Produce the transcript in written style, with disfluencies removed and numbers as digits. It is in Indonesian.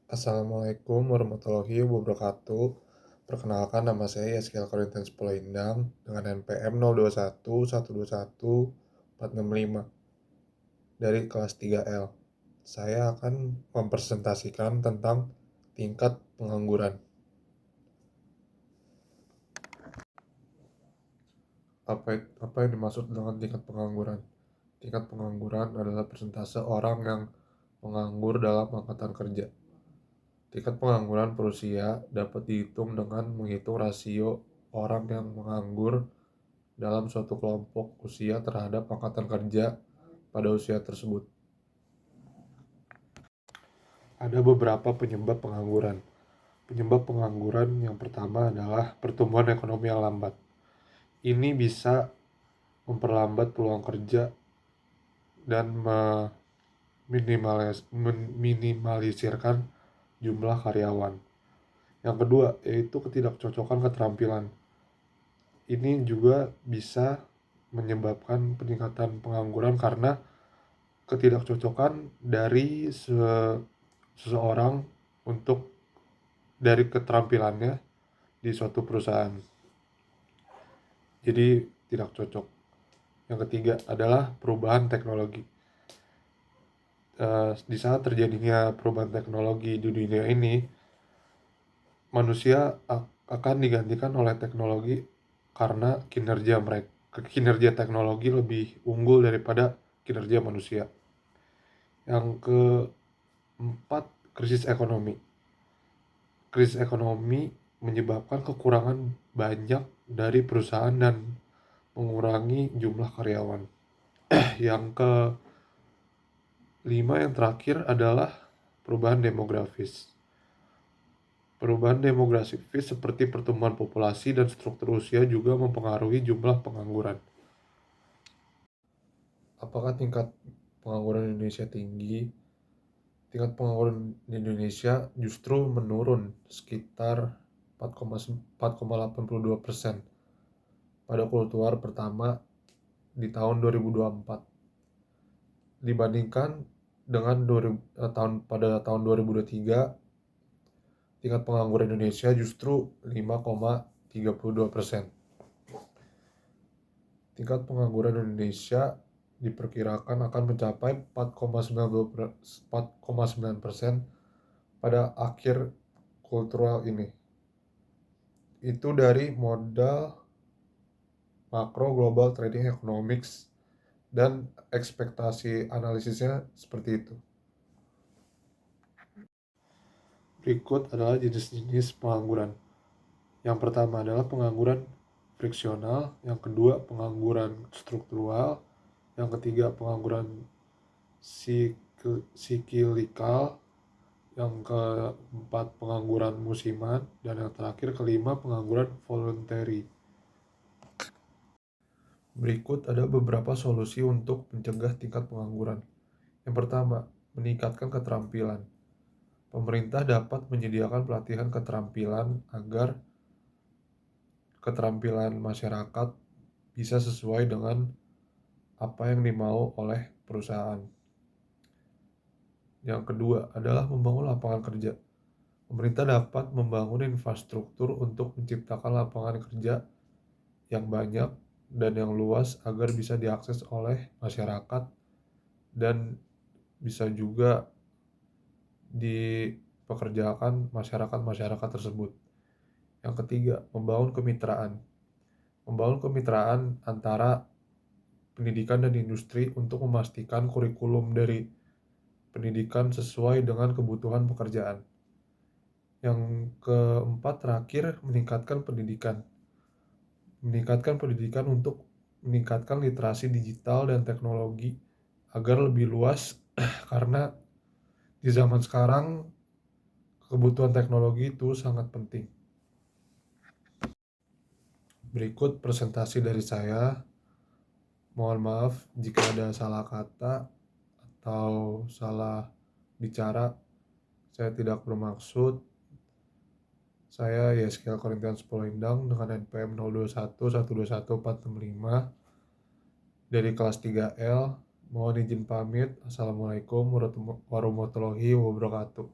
Assalamualaikum warahmatullahi wabarakatuh. Perkenalkan, nama saya Yaskiel Korintian Indang dengan NPM 0211211465 dari kelas 3L. Saya akan mempresentasikan tentang tingkat pengangguran. Apa yang dimaksud dengan tingkat pengangguran? Tingkat pengangguran adalah persentase orang yang menganggur dalam angkatan kerja. Tingkat pengangguran berusia dapat dihitung dengan menghitung rasio orang yang menganggur dalam suatu kelompok usia terhadap angkatan kerja pada usia tersebut. Ada beberapa penyebab pengangguran. Penyebab pengangguran yang pertama adalah pertumbuhan ekonomi yang lambat. Ini bisa memperlambat peluang kerja dan meminimalisirkan jumlah karyawan. Yang kedua, yaitu ketidakcocokan keterampilan. Ini juga bisa menyebabkan peningkatan pengangguran karena ketidakcocokan dari seseorang untuk dari keterampilannya di suatu perusahaan. Jadi tidak cocok. Yang ketiga adalah perubahan teknologi. Di saat terjadinya perubahan teknologi di dunia ini, manusia akan digantikan oleh teknologi karena kinerja teknologi lebih unggul daripada kinerja manusia. Yang keempat, krisis ekonomi. Krisis ekonomi menyebabkan kekurangan banyak dari perusahaan dan mengurangi jumlah karyawan. Yang kelima, yang terakhir adalah perubahan demografis. Perubahan demografis seperti pertumbuhan populasi dan struktur usia juga mempengaruhi jumlah pengangguran. Apakah tingkat pengangguran di Indonesia tinggi? Tingkat pengangguran di Indonesia justru menurun sekitar 4,82% pada kuartal pertama di tahun 2024 dibandingkan dengan pada tahun 2023. Tingkat pengangguran Indonesia justru 5,32%. Tingkat pengangguran Indonesia diperkirakan akan mencapai 4,9% pada akhir kuartal ini. Itu dari modal makro Global Trading Economics dan ekspektasi analisisnya seperti itu. Berikut adalah jenis-jenis pengangguran. Yang pertama adalah pengangguran friksional, yang kedua pengangguran struktural, yang ketiga pengangguran siklikal, yang keempat pengangguran musiman, dan yang terakhir kelima pengangguran voluntary. Berikut ada beberapa solusi untuk mencegah tingkat pengangguran. Yang pertama, meningkatkan keterampilan. Pemerintah dapat menyediakan pelatihan keterampilan agar keterampilan masyarakat bisa sesuai dengan apa yang dimau oleh perusahaan. Yang kedua adalah membangun lapangan kerja. Pemerintah dapat membangun infrastruktur untuk menciptakan lapangan kerja yang banyak dan yang luas agar bisa diakses oleh masyarakat dan bisa juga dipekerjakan masyarakat tersebut. Yang ketiga, membangun kemitraan. Membangun kemitraan antara pendidikan dan industri untuk memastikan kurikulum dari pendidikan sesuai dengan kebutuhan pekerjaan. Yang keempat terakhir, meningkatkan pendidikan. Meningkatkan pendidikan untuk meningkatkan literasi digital dan teknologi agar lebih luas karena di zaman sekarang kebutuhan teknologi itu sangat penting. Berikut presentasi dari saya. Mohon maaf jika ada salah kata atau salah bicara. Saya tidak bermaksud. Saya Yaskiel Korintian Indang dengan NPM 0211211465 dari kelas 3L. Mohon izin pamit. Assalamualaikum warahmatullahi wabarakatuh.